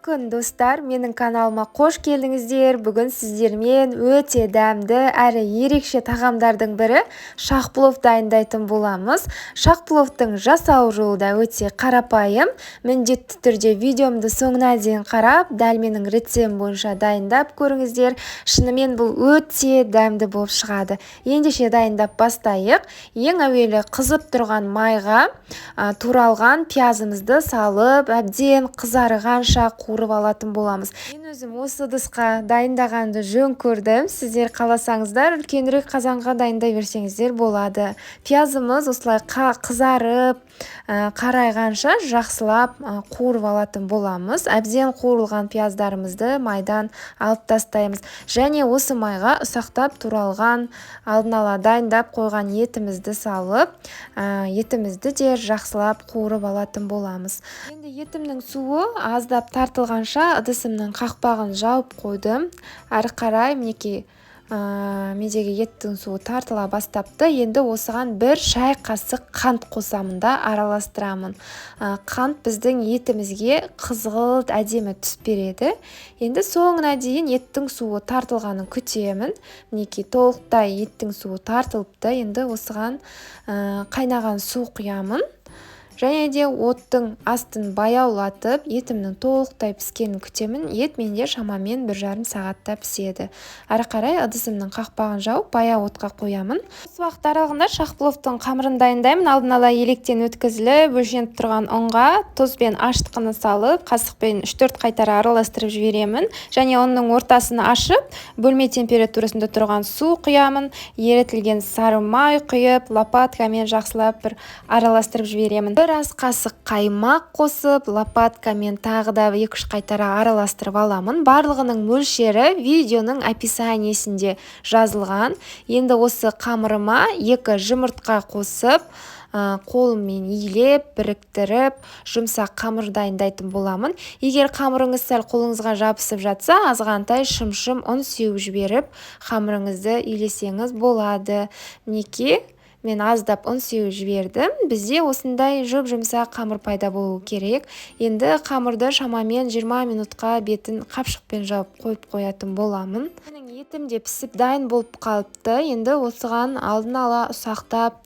күн достар, менің каналыма қош келдіңіздер. Бүгін сіздермен өте дәмді әрі ерекше тағамдардың бірі шах-плов дайындайтын боламыз. Шах-пловтың жасау жолы да өте қарапайым. Міндетті түрде видеомды соңына дейін қарап, дәл менің рецептім бойынша дайындап көріңіздер. Шынымен бұл өте дәмді болып шығады. Ендеше дайындап бастайық. Ең әуелі қызып тұрған майға туралған пиязымызды салып, әбден қызарғанша қуырып алатын боламыз. Мен өзім осы ыдысқа дайындағанды жөн көрдім. Сіздер қаласаңыздар үлкенірек қазанға дайындай берсеңіздер болады. Пиязымыз осылай қызарып, қарайғанша жақсылап қуырып алатын боламыз. Әбден қуырылған пияздарымызды майдан алып тастаймыз. Және осы майға ұсақтап туралған, алдын ала дайындап қойған етімізді салып, етімізді де жақсылап қуырып алатын боламыз. Енді етімнің суы аздап тартылғанша ыдысымның қақпағын жауып қойдым. Әрі қарай мінекей мендегі еттің суы тартыла бастапты. Енді осыған бір шай қасық қант қосамын да араластырамын. Қант біздің етімізге қызғылт әдемі түс береді. Енді соңына дейін еттің суы тартылғанын күтемін. Мінекей толықтай еттің суы тартылыпты. Енді осыған қайнаған су құямын. Және де оттың астын баяулатып, етімнің толықтай піскенін күтемін. Ет менде шамамен 1,5 сағатта піседі. Әрі қарай ыдысымның қақпағын жауып, баяу отқа қоямын. Осы уақыт аралығында шах-пловтың қамырын дайындаймын. Алдын ала електен өткізіліп, өлшеніп тұрған ұнға тұз бен ашытқыны салып, қасықпен 3-4 қайтара араластырып жіберемін. Және оның ортасын ашып, бөлме температурасында тұрған су құямын. Ерітілген сары май құйып, лопаткамен жақсылап бір араластырып жіберемін. Бір ас қасық қаймақ қосып, лопаткамен тағы да 2-3 қайтара араластырып аламын. Барлығының мөлшері видеоның описаниесінде жазылған. Енді осы қамырыма 2 жұмыртқа қосып, қолыммен иілеп, біріктіріп, жұмсақ қамыр дайындайтын боламын. Егер қамырыңыз сәл қолыңызға жабысып жатса, азғантай шым-шым ұн сеуіп жіберіп, қамырыңызды илесеңіз болады. Мінекей мен аздап ұн сеуіп жібердім. Бізде осындай жұп-жұмсақ қамыр пайда болу керек. Енді қамырды шамамен 20 минутқа бетін қапшықпен жауып қойып қоятын боламын. Менің етім де пісіп дайын болып қалыпты. Енді осыған алдын ала ұсақтап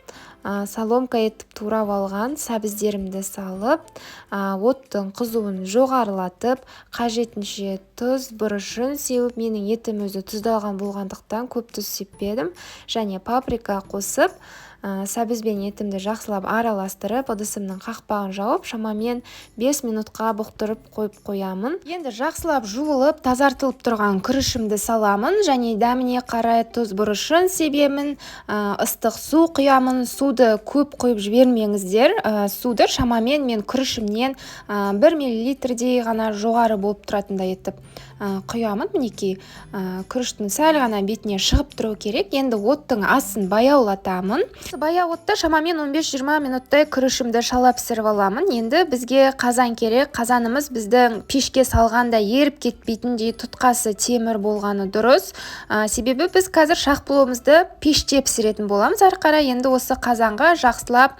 соломка етіп турап алған сәбіздерімді салып, оттың қызуын жоғарылатып, қажетінше тұз, бұрышын сеуіп, менің етім өзі тұздалған болғандықтан көп тұз сеппедім. Және паприка қосып, сәбіз бен етімді жақсылап араластырып, ыдысымның қақпағын жауып, шамамен 5 минутқа бұқтырып қойып қоямын. Енді жақсылап жуылып, тазартылып тұрған күрішімді саламын. Және дәміне қарай тұз, бұрышын себемін. Ыстық су құямын. Суды көп құйып жібермеңіздер. Суды шамамен мен күрішімнен 1 мл-дей ғана жоғары болып тұратындай етіп құямын. Мінекей күріштің сәл ғана бетіне шығып тұру керек. Енді оттың асын баяулатамын. Баяу отта шамамен 15-20 минуттай күрішімді шала пісіріп аламын. Енді бізге қазан керек. Қазанымыз біздің пешке салғанда еріп кетпейтіндей тұтқасы темір болғаны дұрыс. Себебі біз қазір шах-пловымызды пеште пісіретін боламыз. Әрі қарай енді осы қазанға жақсылап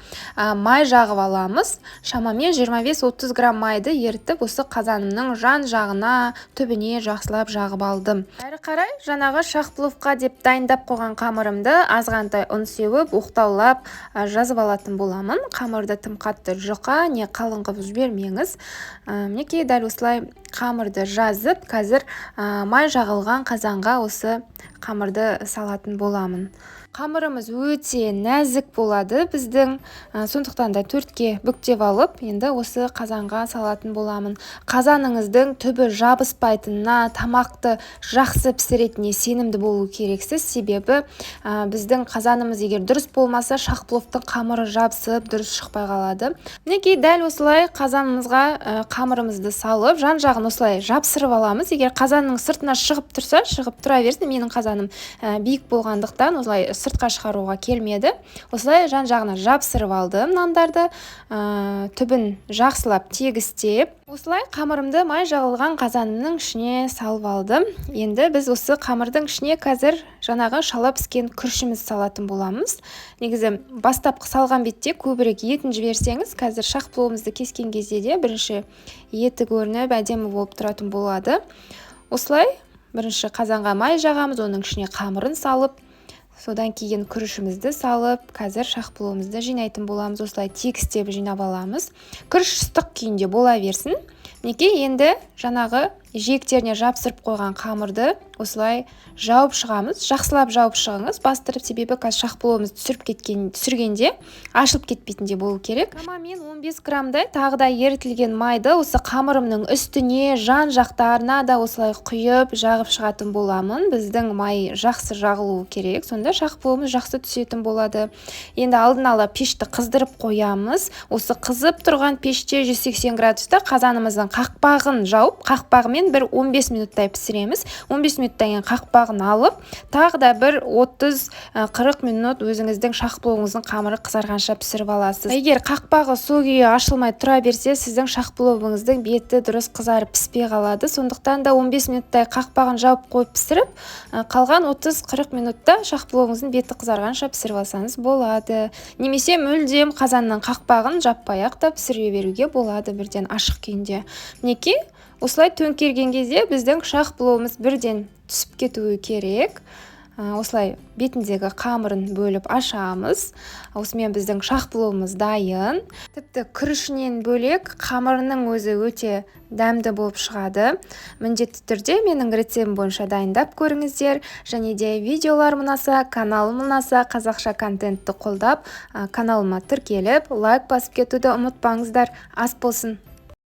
май жағып аламыз. Шамамен 25-30 грамм майды ерітіп, осы қазанымның жан жағына, түбіне жақсылап жағып алдым. Әрі қарай жаңағы шах-пловқа деп дайындап қойған қамырымды азғантай ұн сеуіп, оқтаулап жазып алатын боламын. Қамырды тым қатты жұқа не қалың қылып жібермеңіз. Мінекей дәл осылай қамырды жазып, қазір май жағылған қазанға осы қамырды салатын боламын. Қамырымыз өте нәзік болады біздің, сондықтан да 4-ке бүктеп алып, енді осы қазанға салатын боламын. Қазаныңыздың түбі жабыспайтынына, тамақты жақсы пісіретініне сенімді болу керексіз. Себебі біздің қазанымыз егер дұрыс болмаса, шах-пловтың қамыры жабысып, дұрыс шықпай қалады. Мінекей дәл осылай қазанымызға қамырымызды салып, жан жағын осылай жапсырып аламыз. Егер қазанның сыртына шығып тұрса, шығып тұра берсін. Менің қазаным биік болғандықтан осылай сыртқа шығаруға келмеді. Осылай жан-жағына жапсырып алдым нандарды, түбін жақсылап тегістеп. Осылай қамырымды май жағылған қазанымның ішіне салып алдым. Енді біз осы қамырдың ішіне қазір жаңағы шала піскен күрішіміз салатын боламыз. Негізі бастапқы салған бетте көбірек етін жіберсеңіз, қазір шақ пловымызды кескен кезде де бірінші еті көрініп әдемі болып тұратын болады. Осылай бірінші қазанға май жағамыз, оның ішіне қамырын салып, содан кейін күрішімізді салып, қазір шақ пловымызды жинайтын боламыз. Осылай тегістеп жинап аламыз. Күріш ыстық күйінде бола берсін. Мінекей, енді жаңағы жиектеріне жапсырып қойған қамырды осылай жауып шығамыз. Жақсылап жауып шығыңыз. Бастырып, себебі қазір шақ пловымызды түсіргенде ашылып кетпейтіндей болу керек. Шамамен 15 граммдай тағы да ерітілген майды осы қамырымның үстіне, жан жақтарына да осылай құйып жағып шығатын боламын. Біздің май жақсы жағылуы керек, сонда шақ пловымыз жақсы түсетін болады. Енді алдын ала пешті қыздырып қоямыз. Осы қызып тұрған пеште 180 градуста қазанымыздың қақпағын жауып, қақпағымен бір 15 минуттай пісіреміз. 15 минуттан кейін қақпағын алып, тағы да бір 30-40 минут өзіңіздің шақ пловыңыздың қамыры қызарғанша пісіріп аласыз. Егер қақпағы сол күйі ашылмай тұра берсе, сіздің шақ пловыңыздың беті дұрыс қызарып піспей қалады. Сондықтан да 15 минуттай қақпағын жауып қойып пісіріп, қалған 30-40 минутта шақ пловыңыздың беті қызарғанша пісіріп алсаңыз болады. Немесе мүлдем қазанның қақпағын жаппай-ақ та пісіре беруге болады бірден ашық күйінде. Мінекей, осылай төңкерген кезде біздің шақ пловымыз бірден түсіп кетуі керек. Осылай бетіндегі қамырын бөліп ашамыз. Осымен біздің шақ пловымыз дайын. Тіпті күрішінен бөлек қамырының өзі өте дәмді болып шығады. Міндетті түрде менің рецептім бойынша дайындап көріңіздер. Және де видеолар ұнаса, каналым ұнаса, қазақша контентті қолдап, каналыма тіркеліп, лайк басып кетуді ұмытпаңыздар. Ас болсын!